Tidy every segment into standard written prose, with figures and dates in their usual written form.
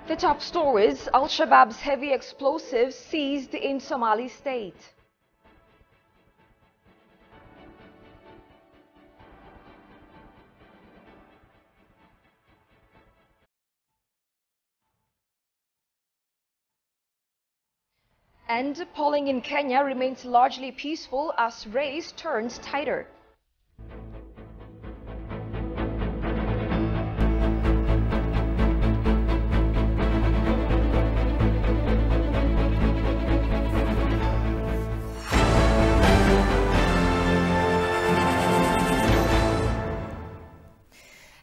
The top stories: Al-Shabaab's heavy explosives seized in Somali state. And polling in Kenya remains largely peaceful as race turns tighter.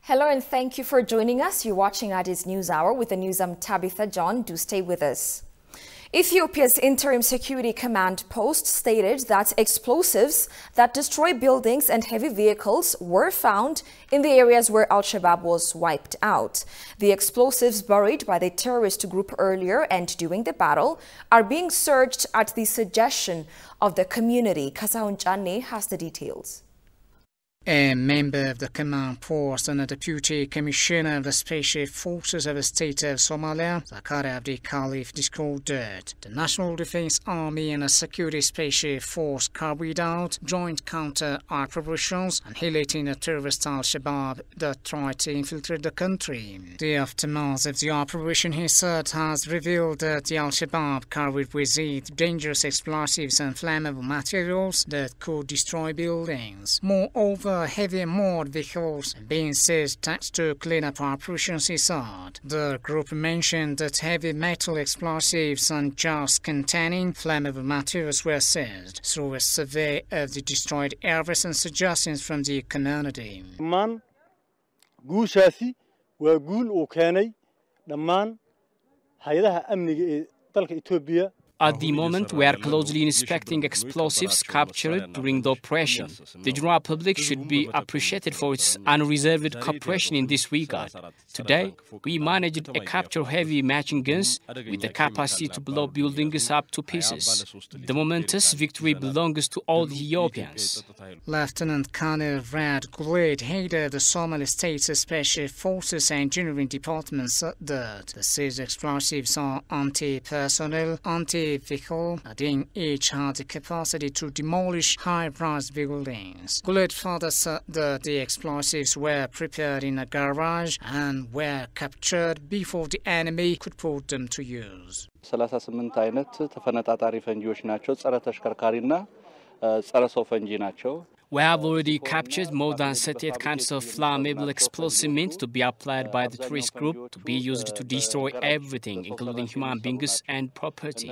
Hello and thank you for joining us. You're watching Addis News Hour with the news. I'm Tabitha John. Do stay with us. Ethiopia's Interim Security Command post stated that explosives that destroy buildings and heavy vehicles were found in the areas where Al-Shabaab was wiped out. The explosives buried by the terrorist group earlier and during the battle are being searched at the suggestion of the community. Kasaun Chane has the details. A member of the command post and a deputy commissioner of the Special Forces of the state of Somalia, Zakari Abdi Khalif, disclosed the National Defense Army and a security special force carried out joint counter-operations annihilating the terrorist Al-Shabaab that tried to infiltrate the country. The aftermath of the operation, he said, has revealed that the Al-Shabaab carried with it dangerous explosives and flammable materials that could destroy buildings. Moreover, heavy armored vehicles being seized thanks to cleanup operations, he said. The group mentioned that heavy metal explosives and jars containing flammable materials were seized through a survey of the destroyed areas and suggestions from the community. Man, guushasi waa guul uu keenay dhammaan hay'adaha amniga ee dalka Itoobiya. At the moment, we are closely inspecting explosives captured during the operation. The general public should be appreciated for its unreserved cooperation in this regard. Today, we managed to capture heavy machine guns with the capacity to blow buildings up to pieces. The momentous victory belongs to all the Ethiopians. Lieutenant Colonel Rad Guled, head of the Somali State's Special Forces Engineering Department, said that the seized explosives are anti-personnel, anti-vehicle, and each had the capacity to demolish high-rise buildings. Guled further said that the explosives were prepared in a garage and were captured before the enemy could put them to use. 38 አይነት ተፈነጣጣሪ ፈንጂዎች ናቸው ጸረ ተሽከርካሪና ጸረ ሰው ፈንጂ ናቸው. We have already captured more than 38 kinds of flammable explosive meant to be applied by the terrorist group to be used to destroy everything, including human beings and property.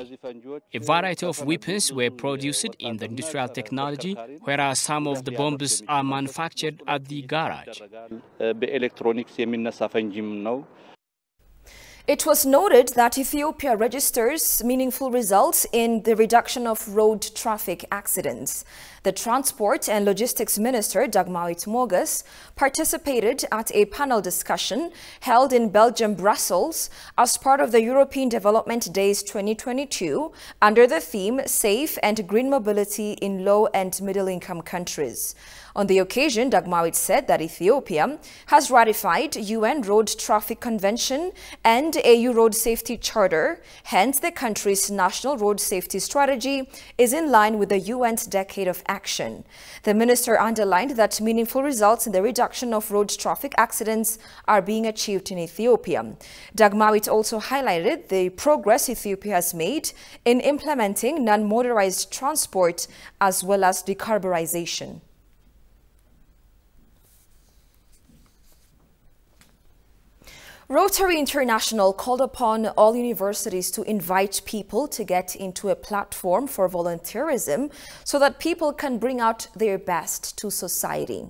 A variety of weapons were produced in the industrial technology, whereas some of the bombs are manufactured at the garage. በኤሌክትሮኒክስ የሚነሳ ፈንጂም ነው. It was noted that Ethiopia registers meaningful results in the reduction of road traffic accidents. The Transport and Logistics Minister, Dagmawit Moges, participated at a panel discussion held in Belgium, Brussels, as part of the European Development Days 2022 under the theme Safe and Green Mobility in Low and Middle-Income Countries. On the occasion, Dagmawit said that Ethiopia has ratified UN Road Traffic Convention and EU Road Safety Charter. Hence, the country's national road safety strategy is in line with the UN's Decade of Action. The minister underlined that meaningful results in the reduction of road traffic accidents are being achieved in Ethiopia. Dagmawit also highlighted the progress Ethiopia has made in implementing non-motorized transport as well as decarburization. Rotary International called upon all universities to invite people to get into a platform for volunteerism so that people can bring out their best to society.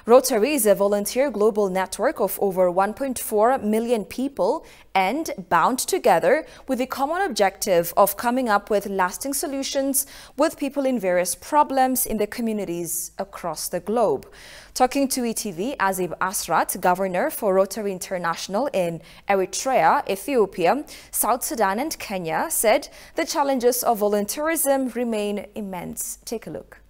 Rotary is a volunteer global network of over 1.4 million people and bound together with the common objective of coming up with lasting solutions with people in various problems in the communities across the globe. Talking to ETV, Azib Asrat, governor for Rotary International in Eritrea, Ethiopia, South Sudan and Kenya, said the challenges of volunteerism remain immense. Take a look.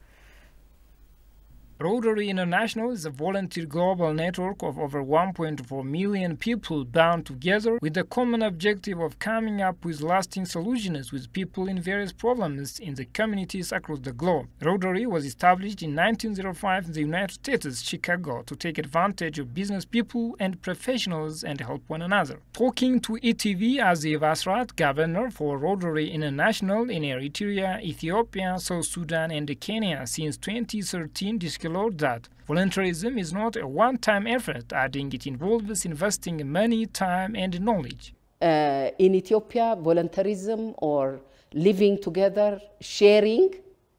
Rotary International is a volunteer global network of over 1.4 million people bound together with the common objective of coming up with lasting solutions with people in various problems in the communities across the globe. Rotary was established in 1905 in the United States, Chicago, to take advantage of business people and professionals and help one another. Talking to ETV, Aziz Asrat, governor for Rotary International in Eritrea, Ethiopia, South Sudan and Kenya since 2013, disclosed that volunteerism is not a one-time effort, adding it involves investing money, time and knowledge. In Ethiopia, volunteerism or living together, sharing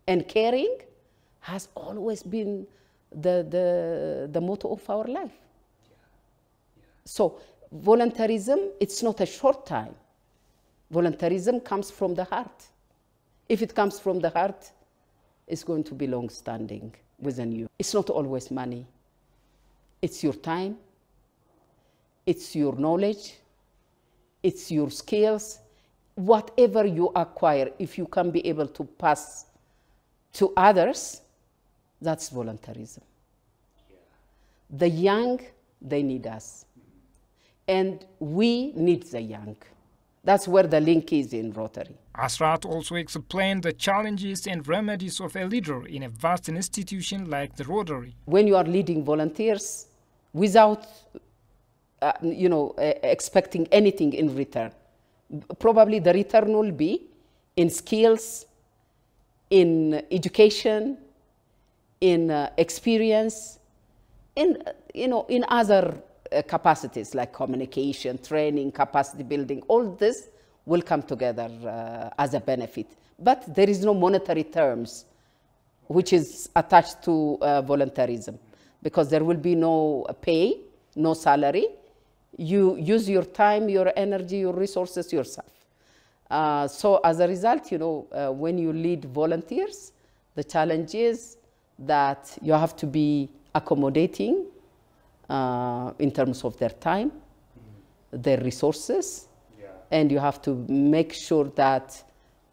and caring has always been the motto of our life. So volunteerism, it's not a short time. Volunteerism comes from the heart. If it comes from the heart, it's going to be long-standing within you. It's not always money. It's your time, it's your knowledge, it's your skills. Whatever you acquire, if you can be able to pass to others, that's volunteerism. The young, they need us. And we need the young. That's where the link is in Rotary. Asrat also explained the challenges and remedies of a leader in a vast institution like the Rotary. When you are leading volunteers without expecting anything in return, probably the return will be in skills, in education, in experience, in other capacities like communication, training, capacity building. All this will come together as a benefit. But there is no monetary terms which is attached to volunteerism, because there will be no pay, no salary. You use your time, your energy, your resources yourself. So as a result, when you lead volunteers, the challenge is that you have to be accommodating in terms of their time, their resources, and you have to make sure that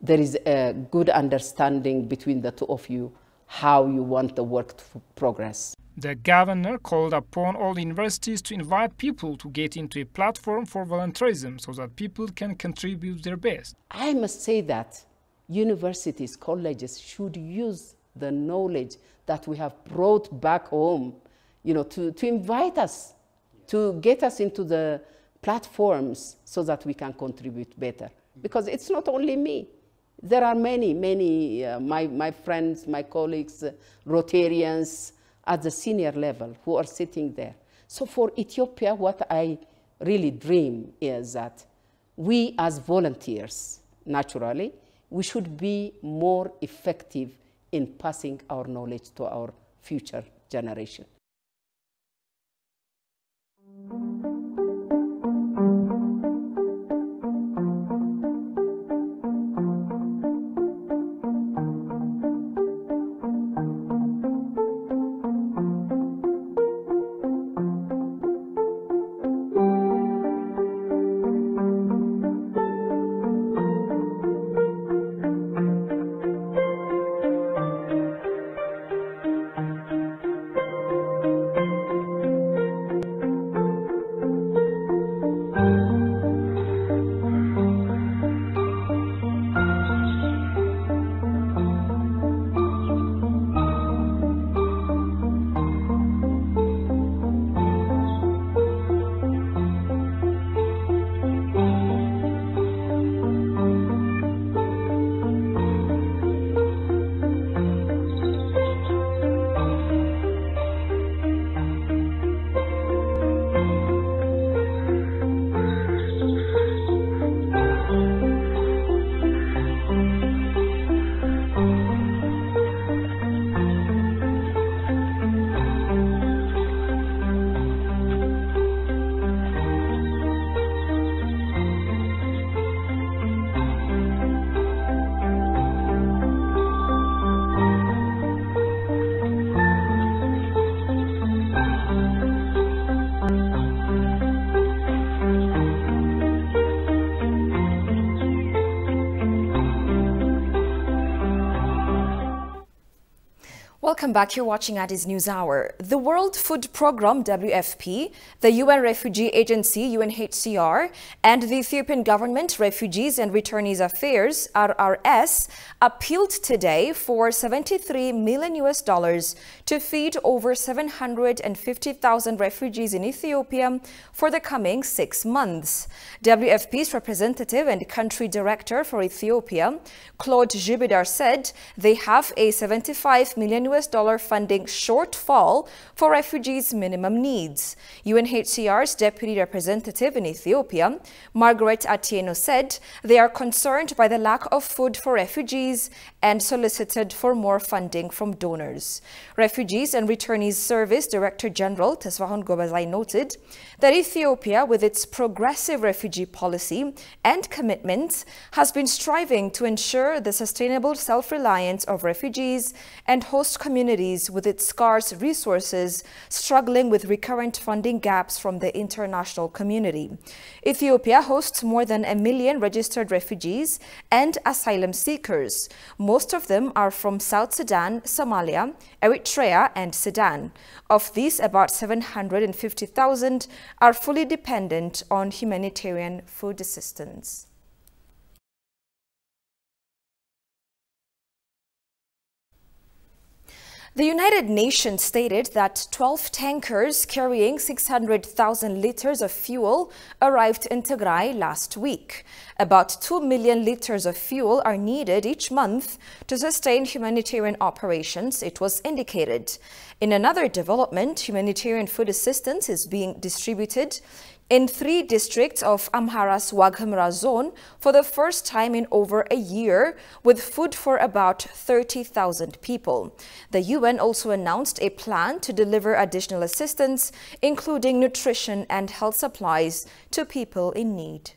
there is a good understanding between the two of you, how you want the work to progress. The governor called upon all universities to invite people to get into a platform for volunteerism so that people can contribute their best. I must say that universities, colleges should use the knowledge that we have brought back home, to invite us, to get us into the platforms so that we can contribute better. Because it's not only me. There are many, my friends, my colleagues, Rotarians at the senior level who are sitting there. So for Ethiopia, what I really dream is that we as volunteers, naturally, we should be more effective in passing our knowledge to our future generation. Welcome back. You're watching Addis News Hour. The World Food Programme, WFP, the UN Refugee Agency, UNHCR, and the Ethiopian Government Refugees and Returnees Affairs, RRS, appealed today for $73 million to feed over 750,000 refugees in Ethiopia for the coming 6 months. WFP's representative and country director for Ethiopia, Claude Jubidar, said they have a $75 million funding shortfall for refugees' minimum needs. UNHCR's deputy representative in Ethiopia, Margaret Atieno, said they are concerned by the lack of food for refugees and solicited for more funding from donors. Refugees and Returnees Service Director General Tesfahon Gobazai noted that Ethiopia, with its progressive refugee policy and commitments, has been striving to ensure the sustainable self-reliance of refugees and host communities with its scarce resources, struggling with recurrent funding gaps from the international community. Ethiopia hosts more than 1 million registered refugees and asylum seekers. Most of them are from South Sudan, Somalia, Eritrea, and Sudan. Of these, about 750,000 are fully dependent on humanitarian food assistance. The United Nations stated that 12 tankers carrying 600,000 liters of fuel arrived in Tigray last week. About 2 million liters of fuel are needed each month to sustain humanitarian operations, it was indicated. In another development, humanitarian food assistance is being distributed in 3 districts of Amhara's Wag Khimra zone for the first time in over a year, with food for about 30,000 people. The UN also announced a plan to deliver additional assistance, including nutrition and health supplies, to people in need.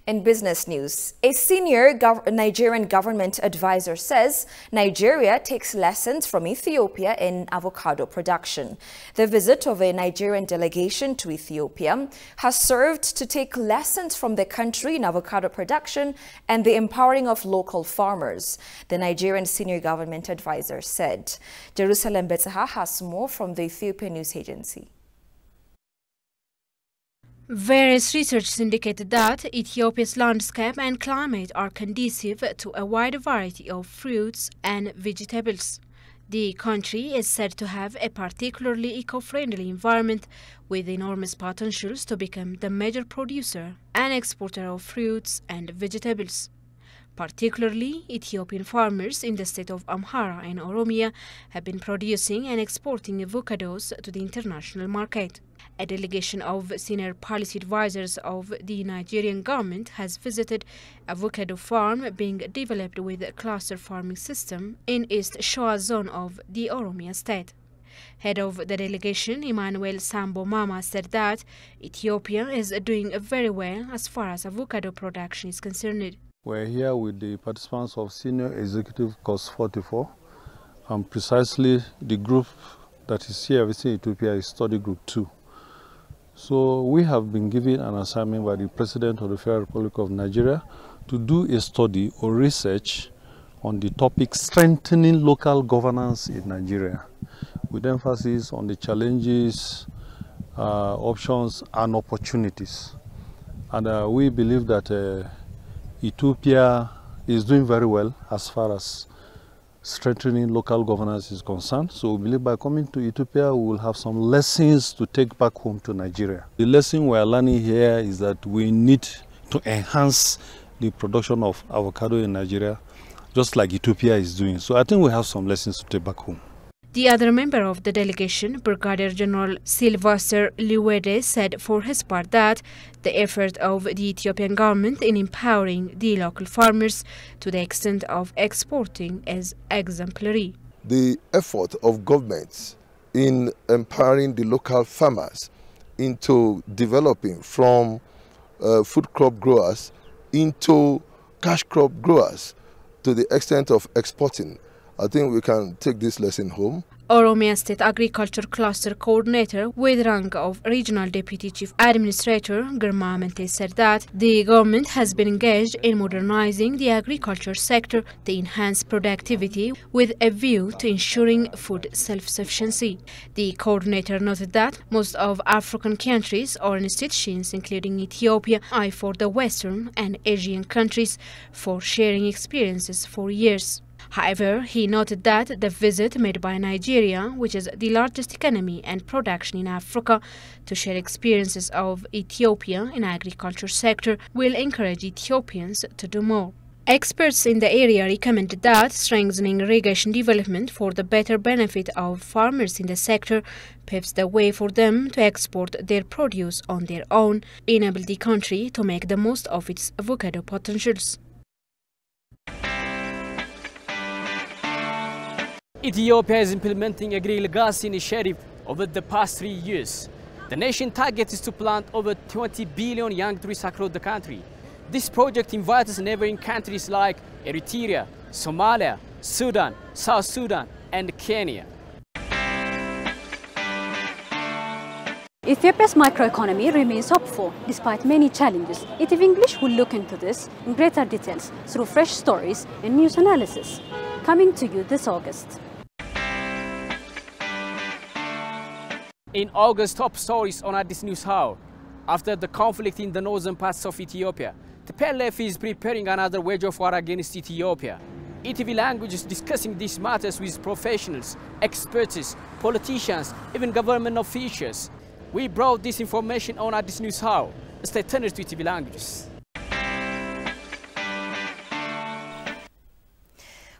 In business news, a senior Nigerian government advisor says Nigeria takes lessons from Ethiopia in avocado production. The visit of a Nigerian delegation to Ethiopia has served to take lessons from the country in avocado production and the empowering of local farmers, the Nigerian senior government advisor said. Jerusalem Betzaha has more from the Ethiopian News Agency. Various research indicated that Ethiopia's landscape and climate are conducive to a wide variety of fruits and vegetables. The country is said to have a particularly eco-friendly environment with enormous potentials to become the major producer and exporter of fruits and vegetables. Particularly, Ethiopian farmers in the state of Amhara and Oromia have been producing and exporting avocados to the international market. A delegation of senior policy advisors of the Nigerian government has visited avocado farm being developed with a cluster farming system in East Shoa zone of the Oromia state. Head of the delegation, Emmanuel Sambo Mama, said that Ethiopia is doing very well as far as avocado production is concerned. We're here with the participants of Senior Executive Course 44, and precisely the group that is here within Ethiopia is Study Group 2. So we have been given an assignment by the President of the Federal Republic of Nigeria to do a study or research on the topic strengthening local governance in Nigeria, with emphasis on the challenges, options and opportunities. And we believe that Ethiopia is doing very well as far as strengthening local governance is concerned. So we believe by coming to Ethiopia, we will have some lessons to take back home to Nigeria. The lesson we are learning here is that we need to enhance the production of avocado in Nigeria, just like Ethiopia is doing. So I think we have some lessons to take back home. The other member of the delegation, Brigadier General Sylvester Liwede, said for his part that the effort of the Ethiopian government in empowering the local farmers to the extent of exporting is exemplary. The effort of governments in empowering the local farmers into developing from food crop growers into cash crop growers to the extent of exporting, I think we can take this lesson home. Oromia State Agriculture Cluster Coordinator with rank of Regional Deputy Chief Administrator Girma Mente said that the government has been engaged in modernizing the agriculture sector to enhance productivity with a view to ensuring food self-sufficiency. The coordinator noted that most of African countries or institutions, including Ethiopia, eye for the Western and Asian countries for sharing experiences for years. However, he noted that the visit made by Nigeria, which is the largest economy and production in Africa, to share experiences of Ethiopia in the agriculture sector will encourage Ethiopians to do more. Experts in the area recommended that strengthening irrigation development for the better benefit of farmers in the sector paves the way for them to export their produce on their own, enable the country to make the most of its avocado potentials. Ethiopia is implementing a green legacy initiative over the past 3 years. The nation target is to plant over 20 billion young trees across the country. This project invites neighboring countries like Eritrea, Somalia, Sudan, South Sudan, and Kenya. Ethiopia's microeconomy remains hopeful despite many challenges. ETV English will look into this in greater details through fresh stories and news analysis. Coming to you this August. In August, top stories on Addis News Hour. After the conflict in the northern parts of Ethiopia, TPLF is preparing another wage of war against Ethiopia. ETV Language is discussing these matters with professionals, experts, politicians, even government officials. We brought this information on Addis News Hour. Stay tuned to ETV Languages.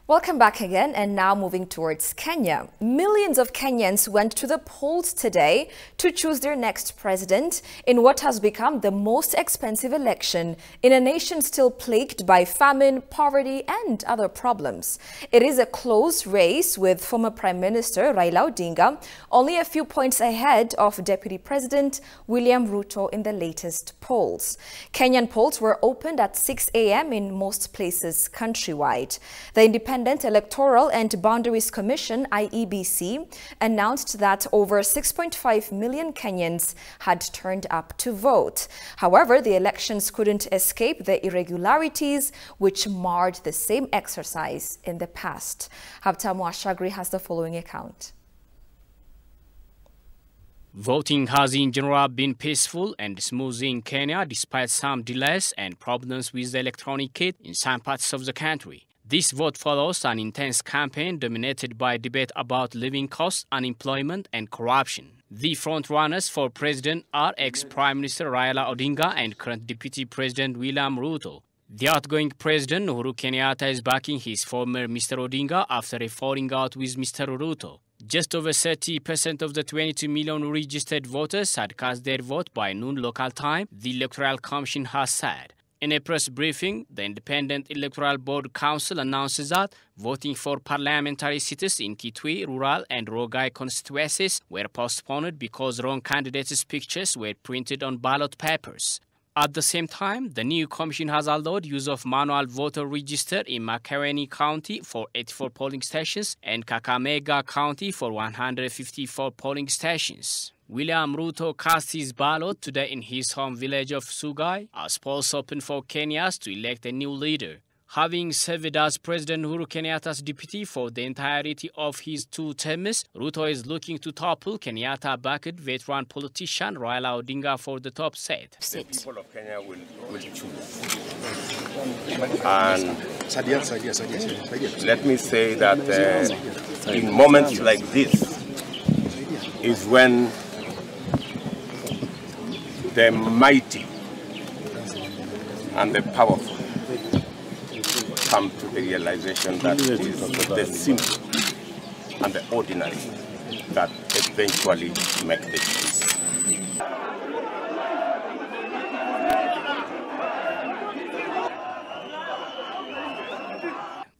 Welcome back again, and now moving towards Kenya. Millions of Kenyans went to the polls today to choose their next president in what has become the most expensive election in a nation still plagued by famine, poverty, and other problems. It is a close race with former Prime Minister Raila Odinga only a few points ahead of Deputy President William Ruto in the latest polls. Kenyan polls were opened at 6 a.m. in most places countrywide. The Independent Electoral and Boundaries Commission, IEBC, announced that over 6.5 million Kenyans had turned up to vote. However, the elections couldn't escape the irregularities which marred the same exercise in the past. Habtamu Ashagri has the following account. Voting has in general been peaceful and smooth in Kenya despite some delays and problems with the electronic kit in some parts of the country. This vote follows an intense campaign dominated by debate about living costs, unemployment, and corruption. The frontrunners for president are ex-Prime Minister Raila Odinga and current Deputy President William Ruto. The outgoing President Uhuru Kenyatta is backing his former Mr. Odinga after a falling out with Mr. Ruto. Just over 30% of the 22 million registered voters had cast their vote by noon local time, the Electoral Commission has said. In a press briefing, the Independent Electoral Board Council announces that voting for parliamentary seats in Kitui, Rural and Rogai constituencies were postponed because wrong candidates' pictures were printed on ballot papers. At the same time, the new commission has allowed use of manual voter register in Makerere County for 84 polling stations and Kakamega County for 154 polling stations. William Ruto cast his ballot today in his home village of Sugai as polls open for Kenyans to elect a new leader. Having served as President Uhuru Kenyatta's deputy for the entirety of his 2 terms, Ruto is looking to topple Kenyatta-backed veteran politician Raila Odinga for the top seat. The people of Kenya will choose. And let me say that in moments like this is when the mighty and the powerful come to the realization that it is the simple and the ordinary that eventually make the choice.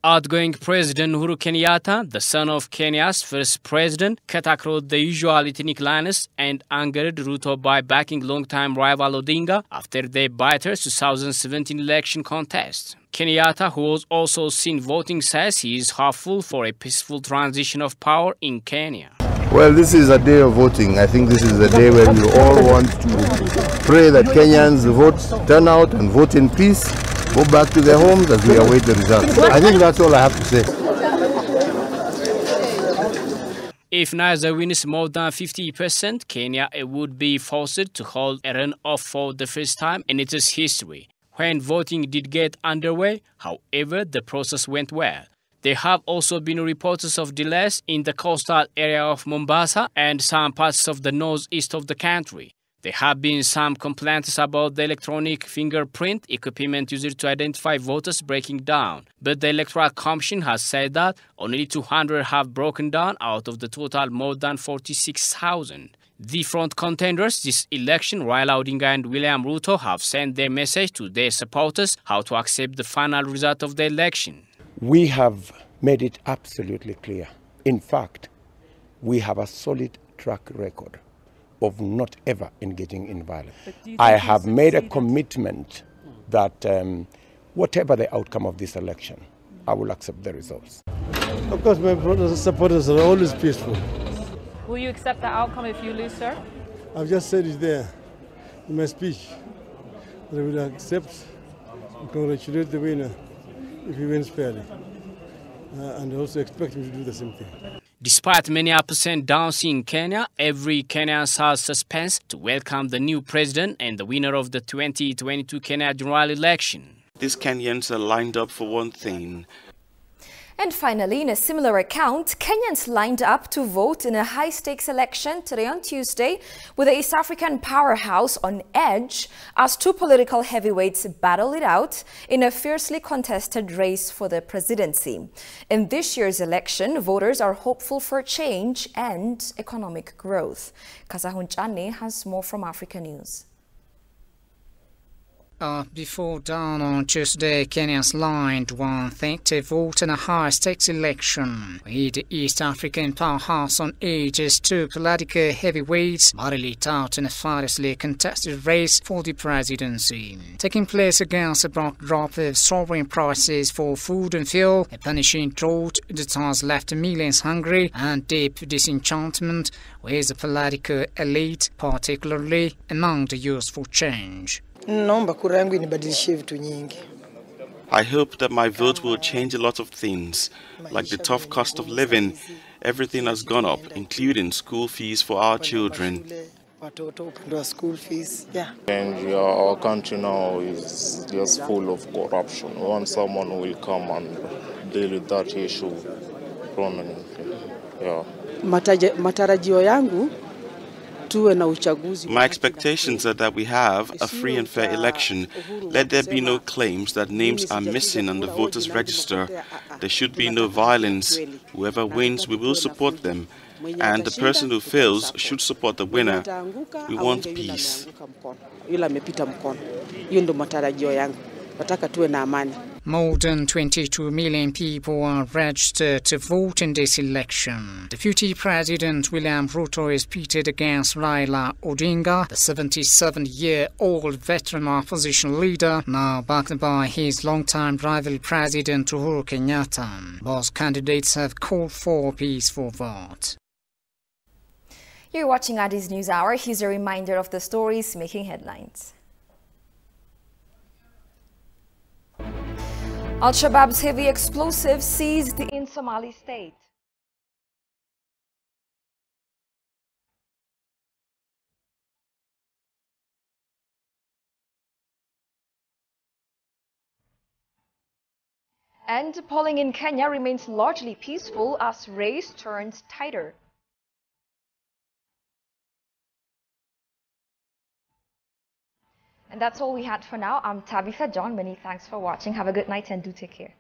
Outgoing President Uhuru Kenyatta, the son of Kenya's first president, cut across the usual ethnic lines and angered Ruto by backing long-time rival Odinga after their bitter 2017 election contest. Kenyatta, who was also seen voting, says he is hopeful for a peaceful transition of power in Kenya. Well, this is a day of voting. I think this is a day where we all want to pray that Kenyans turn out and vote in peace, go back to their homes as we await the results. I think that's all I have to say. If neither wins more than 50%, Kenya would be forced to hold a runoff for the first time in its history. When voting did get underway, however, the process went well. There have also been reports of delays in the coastal area of Mombasa and some parts of the northeast of the country. There have been some complaints about the electronic fingerprint equipment used to identify voters breaking down. But the Electoral Commission has said that only 200 have broken down out of the total more than 46,000. The front contenders this election, Raila Odinga and William Ruto, have sent their message to their supporters how to accept the final result of the election. We have made it absolutely clear. In fact, we have a solid track record of not ever engaging in violence. I have made a commitment that whatever the outcome of this election, I will accept the results. Of course, my supporters are always peaceful. Will you accept the outcome if you lose, sir? I've just said it there in my speech that I will accept and congratulate the winner if he wins fairly. And I also expect him to do the same thing. Despite many ups and downs in Kenya, every Kenyan has suspense to welcome the new president and the winner of the 2022 Kenya general election. These Kenyans are lined up for one thing. And finally, in a similar account, Kenyans lined up to vote in a high-stakes election today on Tuesday, with the East African powerhouse on edge as two political heavyweights battle it out in a fiercely contested race for the presidency. In this year's election, voters are hopeful for change and economic growth. Kasahun Chane has more from Africa News. Before dawn on Tuesday, Kenyans lined one thing to vote in a high-stakes election, with the East African powerhouse on edge as two political heavyweights battle it out in a fiercely contested race for the presidency. Taking place against a backdrop of soaring prices for food and fuel, a punishing drought that has left millions hungry, and deep disenchantment with the political elite, particularly among the youth for change. I hope that my vote will change a lot of things, like the tough cost of living. Everything has gone up, including school fees for our children. And our country now is just full of corruption. We want someone who will come and deal with that issue prominently. Matarajio yangu my expectations are that we have a free and fair election. Let there be no claims that names are missing on the voters' register. There should be no violence. Whoever wins, we will support them. And the person who fails should support the winner. We want peace. More than 22 million people are registered to vote in this election. Deputy President William Ruto is pitted against Raila Odinga, the 77-year-old veteran opposition leader, now backed by his longtime rival President Uhuru Kenyatta. Both candidates have called for a peaceful vote. You're watching Addis News Hour. Here's a reminder of the stories making headlines. Al-Shabaab's heavy explosives seized in Somali state. And polling in Kenya remains largely peaceful as race turns tighter. And that's all we had for now. I'm Tabitha John. Many thanks for watching. Have a good night and do take care.